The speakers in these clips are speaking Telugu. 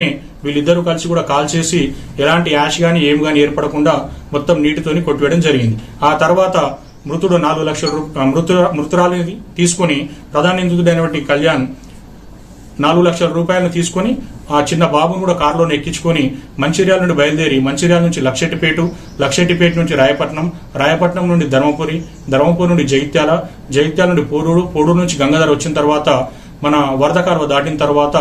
వీళ్ళిద్దరూ కలిసి కూడా కాల్ చేసి ఎలాంటి యాష్ గానీ ఏం గానీ ఏర్పడకుండా మొత్తం నీటితోని కొట్టివేయడం జరిగింది. ఆ తర్వాత మృతుడు 4 లక్షల మృతురాలిని తీసుకుని ప్రధాన నిందితుడైనటువంటి కళ్యాణ్ 4 లక్షల రూపాయలను తీసుకుని ఆ చిన్న బాబును కూడా కారులోనే ఎక్కించుకొని మంచిర్యాల నుండి బయలుదేరి మంచిర్యాల నుంచి లక్షెట్టిపేట నుంచి రాయపట్నం నుండి ధర్మపురి నుండి జగిత్యాల నుండి పోడూరు నుంచి గంగాధర వచ్చిన తర్వాత మన వరద కాలువ దాటిన తర్వాత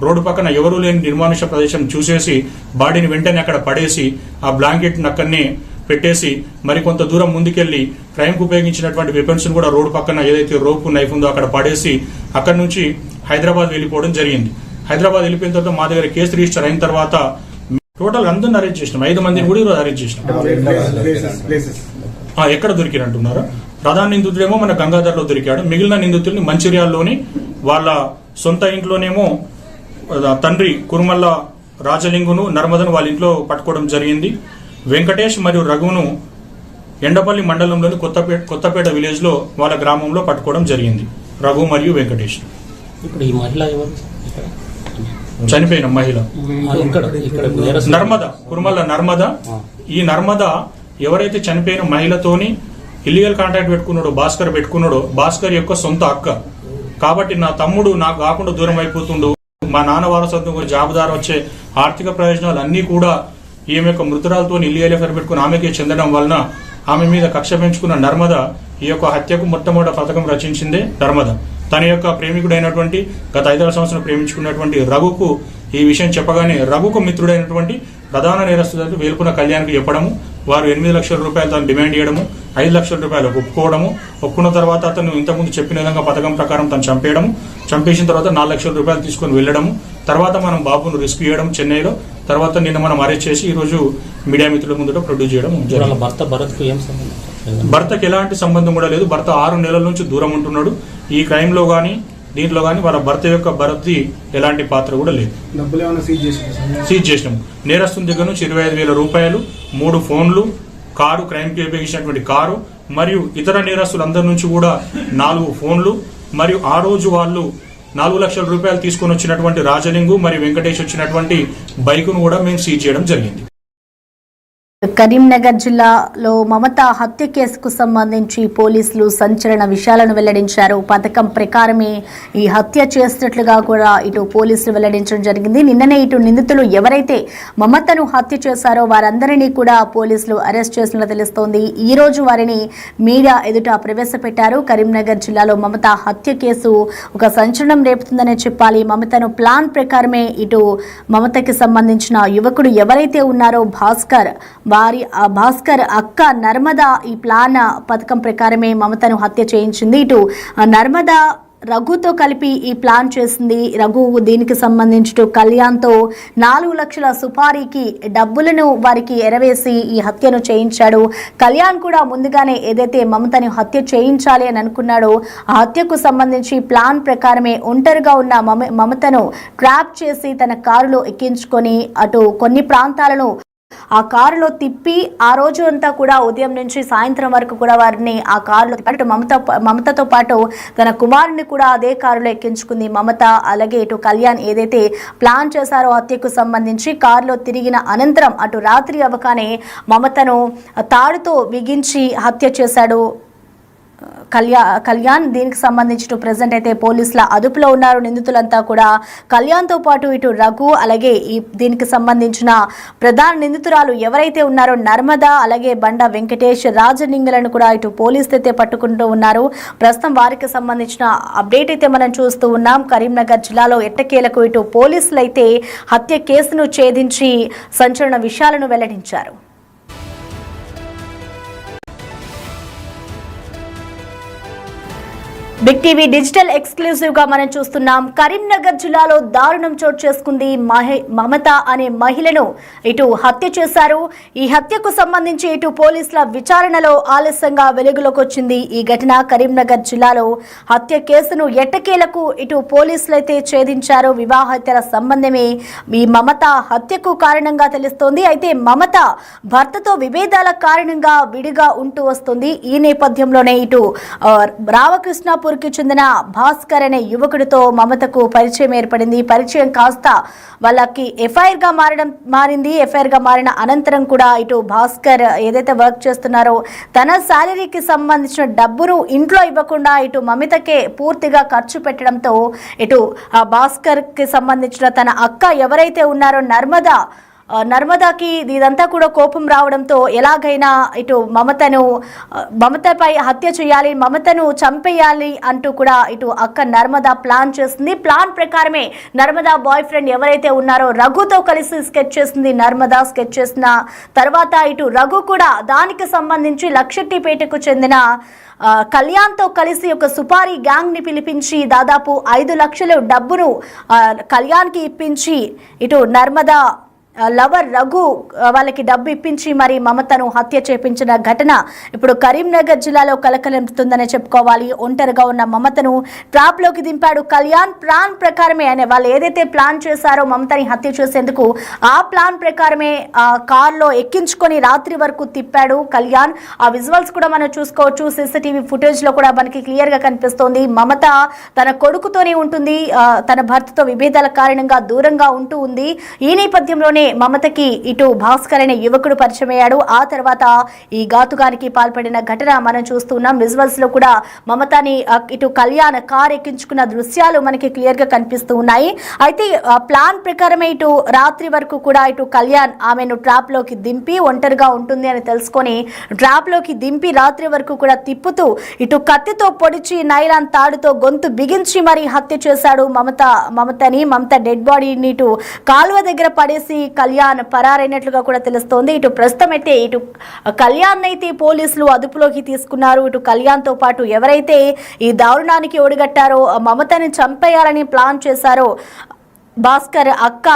రోడ్డు పక్కన ఎవరూ లేని నిర్మానుష ప్రదేశం చూసేసి బాడీని వెంటనే అక్కడ పడేసి ఆ బ్లాంకెట్ అక్కడనే పెట్టేసి మరికొంత దూరం ముందుకెళ్లి క్రైమ్ కు ఉపయోగించినటువంటి వెపన్స్ కూడా రోడ్డు పక్కన ఏదైతే రోప్ నైఫ్ ఉందో అక్కడ పడేసి అక్కడి నుంచి హైదరాబాద్ వెళ్ళిపోవడం జరిగింది. హైదరాబాద్ వెళ్ళిపోయిన తర్వాత మా దగ్గర కేసు రిజిస్టర్ అయిన తర్వాత టోటల్ అందరిని అరెస్ట్ చేసినాం. 5 మందిని కూడా ఈరోజు అరెస్ట్ చేసినాం. ఎక్కడ దొరికినంటున్నారు? ప్రధాన నిందితుడేమో మన గంగాధర్లో దొరికాడు. మిగిలిన నిందితుల్ని మంచిర్యాలలోని వాళ్ళ సొంత ఇంట్లోనేమో తండ్రి కురుమల్ల రాజలింగును నర్మదను వాళ్ళ ఇంట్లో పట్టుకోవడం జరిగింది. వెంకటేష్ మరియు రఘును ఎండపల్లి మండలంలోని కొత్తపేట విలేజ్ లో వాళ్ళ గ్రామంలో పట్టుకోవడం జరిగింది. రఘు మరియు వెంకటేష్. ఇప్పుడు ఈ మహిళ ఎవరు? చనిపోయిన మహిళ నర్మద, కురుమల్ల నర్మద. ఈ నర్మద ఎవరైతే చనిపోయిన మహిళతోని ఇల్లీగల్ కాంటాక్ట్ పెట్టుకున్నాడో భాస్కర్ యొక్క సొంత అక్క. కాబట్టి నా తమ్ముడు నాకు కాకుండా దూరం అయిపోతుండు, మా నాన్న వారసత్వం జాబుదారు వచ్చే ఆర్థిక ప్రయోజనాలు అన్ని కూడా ఈమె యొక్క మృతురాలతో ఇల్లీగల్ ఎఫ్ఐఆర్ పెట్టుకుని ఆమెకే చెందడం వలన ఆమె మీద కక్ష పెంచుకున్న నర్మద ఈ యొక్క హత్యకు మొట్టమొదటి పథకం రచించిందే నర్మద. తన యొక్క ప్రేమికుడైనటువంటి గత 5వ సంవత్సరం ప్రేమించుకున్నటువంటి రఘుకు ఈ విషయం చెప్పగానే రఘుకు మిత్రుడైనటువంటి ప్రధాన నేరస్తుడు వేల్పున కళ్యాణ్కి చెప్పడము, వారు 8 లక్షల రూపాయలు తను డిమాండ్ చేయడము, 5 లక్షల రూపాయలు ఒప్పుకున్న తర్వాత అతను ఇంతకుముందు చెప్పిన విధంగా పథకం ప్రకారం తను చంపేసిన తర్వాత 4 లక్షల రూపాయలు తీసుకుని వెళ్లడము, తర్వాత మనం బాబును రెస్క్యూ చేయడం చెన్నైలో, తర్వాత నిన్న మనం అరెస్ట్ చేసి ఈ రోజు మీడియా మిత్రుల ముందు ప్రొడ్యూస్ చేయడం. భర్తకు ఎలాంటి సంబంధం కూడా లేదు. భర్త 6 నెలల నుంచి దూరం ఉంటున్నాడు. ఈ క్రైమ్ లో గానీ దీంట్లో గానీ వాళ్ళ భర్త యొక్క భర్తీ ఎలాంటి పాత్ర కూడా లేదు. సీజ్ చేసినాము. నేరస్తుని దగ్గర నుంచి 25,000 రూపాయలు, 3 ఫోన్లు, కారు, క్రైమ్ కి ఉపయోగించినటువంటి కారు మరియు ఇతర నేరస్తులందరి నుంచి కూడా 4 ఫోన్లు మరియు ఆ రోజు వాళ్ళు 4 లక్షల రూపాయలు తీసుకుని వచ్చినటువంటి రాజలింగు మరియు వెంకటేష్ వచ్చినటువంటి బైకును కూడా మేము సీజ్ చేయడం జరిగింది. కరీంనగర్ జిల్లాలో మమత హత్య కేసుకు సంబంధించి పోలీసులు సంచలన విషయాలను వెల్లడించారు. పథకం ప్రకారమే ఈ హత్య చేసినట్లుగా కూడా ఇటు పోలీసులు వెల్లడించడం జరిగింది. నిన్ననే ఇటు నిందితులు ఎవరైతే మమతను హత్య చేశారో వారందరినీ కూడా పోలీసులు అరెస్ట్ చేసినట్లు తెలుస్తోంది. ఈ రోజు వారిని మీడియా ఎదుట ప్రవేశపెట్టారు. కరీంనగర్ జిల్లాలో మమత హత్య కేసు ఒక సంచలనం రేపుతుందనే చెప్పాలి. మమతను ప్లాన్ ప్రకారమే ఇటు మమతకి సంబంధించిన యువకుడు ఎవరైతే ఉన్నారో భాస్కర్ అక్క నర్మద ఈ ప్లాన్ పథకం ప్రకారమే మమతను హత్య చేయించింది. ఇటు నర్మద రఘుతో కలిపి ఈ ప్లాన్ చేసింది. రఘు దీనికి సంబంధించి కళ్యాణ్తో 4 లక్షల సుపారీకి డబ్బులను వారికి ఎరవేసి ఈ హత్యను చేయించాడు. కళ్యాణ్ కూడా ముందుగానే ఏదైతే మమతని హత్య చేయించాలి అని అనుకున్నాడో ఆ హత్యకు సంబంధించి ప్లాన్ ప్రకారమే ఒంటరిగా ఉన్న మమతను ట్రాప్ చేసి తన కారులో ఎక్కించుకొని అటు కొన్ని ప్రాంతాలను ఆ కారులో తిప్పి ఆ రోజు అంతా కూడా ఉదయం నుంచి సాయంత్రం వరకు కూడా వారిని ఆ కారులో తిప్పి మమతతో పాటు తన కుమారుని కూడా అదే కారులో ఎక్కించుకుంది మమత. అలాగే ఇటు కళ్యాణ్ ఏదైతే ప్లాన్ చేశారో హత్యకు సంబంధించి కారులో తిరిగిన అనంతరం అటు రాత్రి అవగానే మమతను తాడుతో బిగించి హత్య చేశాడు కళ్యాణ్. దీనికి సంబంధించి ప్రెసెంట్ అయితే పోలీసుల అదుపులో ఉన్నారు నిందితులంతా కూడా. కళ్యాణ్తో పాటు ఇటు రఘు అలాగే దీనికి సంబంధించిన ప్రధాన నిందితురాలు ఎవరైతే ఉన్నారో నర్మద అలాగే బండ వెంకటేష్ రాజలింగులను కూడా ఇటు పోలీసులు అయితే పట్టుకుంటూ ఉన్నారు. ప్రస్తుతం వారికి సంబంధించిన అప్డేట్ అయితే మనం చూస్తూ ఉన్నాం. కరీంనగర్ జిల్లాలో ఎట్టకేలకు ఇటు పోలీసులు అయితే హత్య కేసును ఛేదించి సంచలన విషయాలను వెల్లడించారు. బిగ్ టీవీ డిజిటల్ ఎక్స్క్లూజివ్ గా మనం చూస్తున్నాం. కరీంనగర్ జిల్లాలో దారుణం చోటు చేసుకుంది. మమత అనే మహిళను ఇటు హత్య చేశారు. ఈ హత్యకు సంబంధించి ఇటు పోలీసుల విచారణలో ఆలస్యంగా వెలుగులోకి వచ్చింది ఈ ఘటన. కరీంనగర్ జిల్లాలో హత్య కేసును ఎట్టకేలకు ఇటు పోలీసులు అయితే ఛేదించారు. వివాహేతర సంబంధమే ఈ మమత హత్యకు కారణంగా తెలుస్తోంది. అయితే మమత భర్తతో విభేదాల కారణంగా విడిగా ఉంటూ వస్తుంది. ఈ నేపథ్యంలోనే ఇటు రామకృష్ణాపురం కిష్టాపూర్ కి చెందిన భాస్కర్ అనే యువకుడితో మమతకు పరిచయం ఏర్పడింది. పరిచయం కాస్త వాళ్ళకి ఎఫ్ఐఆర్ గా మారింది. ఎఫ్ఐఆర్ గా మారిన అనంతరం కూడా ఇటు భాస్కర్ ఏదైతే వర్క్ చేస్తున్నారో తన శాలరీకి సంబంధించిన డబ్బును ఇంట్లో ఇవ్వకుండా ఇటు మమితకే పూర్తిగా ఖర్చు పెట్టడంతో ఇటు భాస్కర్ కి సంబంధించిన తన అక్క ఎవరైతే ఉన్నారో నర్మదాకి ఇదంతా కూడా కోపం రావడంతో ఎలాగైనా ఇటు మమతపై హత్య చేయాలి, మమతను చంపేయాలి అంటూ కూడా ఇటు అక్క నర్మద ప్లాన్ చేస్తుంది. ప్లాన్ ప్రకారమే నర్మదా బాయ్ ఫ్రెండ్ ఎవరైతే ఉన్నారో రఘుతో కలిసి స్కెచ్ చేసింది. నర్మదా స్కెచ్ చేసిన తర్వాత ఇటు రఘు కూడా దానికి సంబంధించి లక్షెట్టిపేటకు చెందిన కళ్యాణ్తో కలిసి ఒక సుపారీ గ్యాంగ్ ని పిలిపించి దాదాపు 5 లక్షల డబ్బును కళ్యాణ్కి ఇప్పించి ఇటు నర్మదా లవర్ రఘు వాళ్ళకి డబ్బు ఇప్పించి మరి మమతను హత్య చేపించిన ఘటన ఇప్పుడు కరీంనగర్ జిల్లాలో కలకలంతుందనే చెప్పుకోవాలి. ఒంటరిగా ఉన్న మమతను ట్రాప్ లోకి దింపాడు కళ్యాణ్. ప్లాన్ ప్రకారమే వాళ్ళు ఏదైతే ప్లాన్ చేశారో మమతని హత్య చేసేందుకు ఆ ప్లాన్ ప్రకారమే కార్లో ఎక్కించుకొని రాత్రి వరకు తిప్పాడు కళ్యాణ్. ఆ విజువల్స్ కూడా మనం చూసుకోవచ్చు. సీసీటీవీ ఫుటేజ్ లో కూడా మనకి క్లియర్ గా కనిపిస్తోంది. మమత తన కొడుకుతోనే ఉంటుంది, తన భర్తతో విభేదాల కారణంగా దూరంగా ఉంటూ ఉంది. ఈ నేపథ్యంలోనే మమతకి ఇటు భాస్కర్ అనే యువకుడు పరిచయం అయ్యాడు. ఆ తర్వాత ఈ ఘాతుకానికి పాల్పడిన ఘటన మనం చూస్తున్నాం. విజువల్స్ లో కూడా మమతని ఇటు కళ్యాణ్ కార్ ఎక్కించుకున్న దృశ్యాలు మనకి క్లియర్ గా కనిపిస్తూ ఉన్నాయి. అయితే ప్లాన్ ప్రకారమే ఇటు రాత్రి వరకు కూడా ఇటు కళ్యాణ్ ఆమెను ట్రాప్ లోకి దింపి ఒంటరిగా ఉంటుంది అని తెలుసుకొని ట్రాప్ లోకి దింపి రాత్రి వరకు కూడా తిప్పుతూ ఇటు కత్తితో పొడిచి నైలాన్ తాడుతో గొంతు బిగించి మరి హత్య చేశాడు మమత డెడ్ బాడీని ఇటు కాలువ దగ్గర పడేసి కళ్యాణ్ పరారైనట్లుగా కూడా తెలుస్తోంది. ఇటు ప్రస్తుతం అయితే ఇటు కళ్యాణ్ అయితే పోలీసులు అదుపులోకి తీసుకున్నారు. ఇటు కళ్యాణ్ తో పాటు ఎవరైతే ఈ దారుణానికి ఒడిగట్టారో మమతని చంపేయాలని ప్లాన్ చేశారో భాస్కర్ అక్క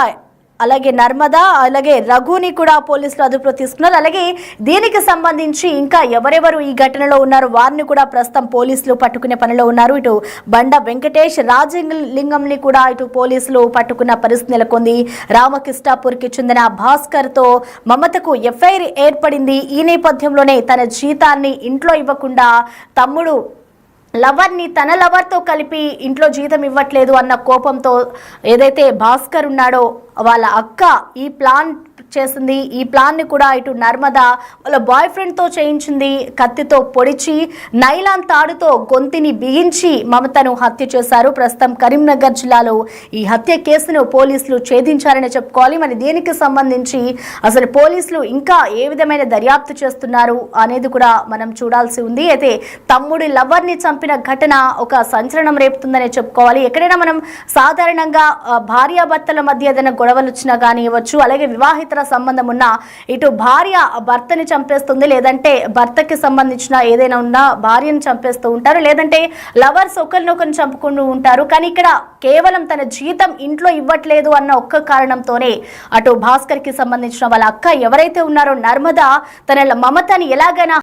అలాగే నర్మదా అలాగే రఘుని కూడా పోలీసులు అదుపులో తీసుకున్నారు. అలాగే దీనికి సంబంధించి ఇంకా ఎవరెవరు ఈ ఘటనలో ఉన్నారు వారిని కూడా ప్రస్తుతం పోలీసులు పట్టుకునే పనిలో ఉన్నారు. ఇటు బండ వెంకటేష్ రాజలింగంని కూడా ఇటు పోలీసులు పట్టుకున్న పరిస్థితి నెలకొంది. కిష్టాపూర్ కి చెందిన భాస్కర్ తో మమతకు ఎఫ్ఐఆర్ ఏర్పడింది. ఈ నేపథ్యంలోనే తన జీతాన్ని ఇంట్లో ఇవ్వకుండా తమ్ముడు తన లవర్తో కలిపి ఇంట్లో జీతం ఇవ్వట్లేదు అన్న కోపంతో ఏదైతే భాస్కర్ ఉన్నాడో వాళ్ళ అక్క ఈ ప్లాన్ చేసింది. ఈ ప్లాన్ ని కూడా ఇటు నర్మదా వాళ్ళ బాయ్ ఫ్రెండ్ తో చేయించింది. కత్తితో పొడిచి నైలాన్ తాడుతో గొంతిని బిగించి మమతను హత్య చేశారు. ప్రస్తుతం కరీంనగర్ జిల్లాలో ఈ హత్య కేసును పోలీసులు ఛేదించారని చెప్పుకోవాలి. మరి దీనికి సంబంధించి అసలు పోలీసులు ఇంకా ఏ విధమైన దర్యాప్తు చేస్తున్నారు అనేది కూడా మనం చూడాల్సి ఉంది. అయితే తమ్ముడి లవర్ ని చంపిన ఘటన ఒక సంచలనం రేపుతుందనే చెప్పుకోవాలి. ఎక్కడైనా మనం సాధారణంగా భార్యాభర్తల మధ్య ఏదైనా గొడవలు వచ్చినా కానివ్వచ్చు, అలాగే వివాహిత సంబంధం ఉన్న ఇటు భార్య భర్తని చంపేస్తుంది, లేదంటే భర్తకి సంబంధించిన ఏదైనా ఉన్నా భార్యను చంపేస్తూ ఉంటారు, లేదంటే లవర్స్ ఒకరినొకరిని చంపుకుంటూ ఉంటారు. కానీ ఇక్కడ కేవలం తన జీతం ఇంట్లో ఇవ్వట్లేదు అన్న ఒక్క కారణంతోనే అటు భాస్కర్ కి సంబంధించిన వాళ్ళ అక్క ఎవరైతే ఉన్నారో నర్మదా తన మమతని ఎలాగైనా